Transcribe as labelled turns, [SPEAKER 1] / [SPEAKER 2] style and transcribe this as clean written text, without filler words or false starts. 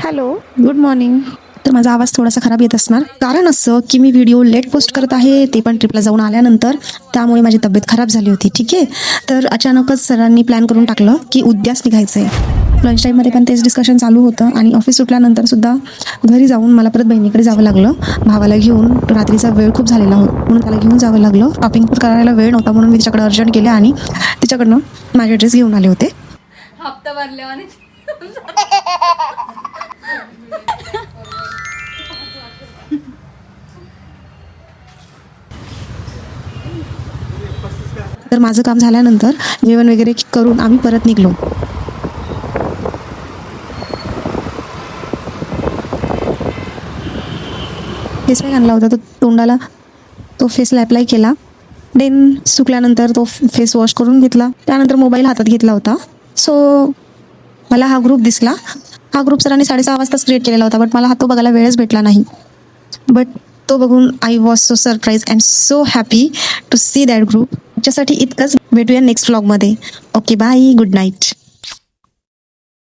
[SPEAKER 1] Hello, good morning. तर माझा आवाज थोडासा खराब येत असणार, कारण असं की मी व्हिडिओ लेट पोस्ट करत आहे, ते पण ट्रिपला जाऊन आल्यानंतर. त्यामुळे माझी तब्येत खराब झाली होती. ठीक आहे, तर अचानकच सरांनी प्लॅन करून टाकलं की उद्याच निघायचं आहे. लंच टाईममध्ये पण तेच डिस्कशन चालू होतं आणि ऑफिस सुटल्यानंतर सुद्धा घरी जाऊन मला परत बहिणीकडे जावं लागलं. भावाला घेऊन रात्रीचा वेळ खूप झालेला होता म्हणून त्याला घेऊन जावं लागलं. शॉपिंग पण करायला वेळ नव्हता म्हणून मी तिच्याकडे अर्जंट गेले आणि तिच्याकडनं माझे ड्रेस घेऊन आले होते.
[SPEAKER 2] हप्ता भरल्यावर
[SPEAKER 1] तर माझं काम झाल्यानंतर जेवण वगैरे करून आम्ही परत निघलो. फेस पॅक आणला होता, तो तोंडाला तो फेसला अप्लाय केला. देन सुकल्यानंतर तो फेस वॉश करून घेतला. त्यानंतर मोबाईल हातात घेतला होता. सो मला हा ग्रुप दिसला. हा ग्रुप सरांनी 6:30 वाजताच क्रिएट केलेला होता, बट मला हा तो बघायला वेळच भेटला नाही. बट तो बघून I was so surprise and so happy to see that group. त्याच्यासाठी इतकंच. भेटूया नेक्स्ट व्लॉगमध्ये. Okay, bye, good night.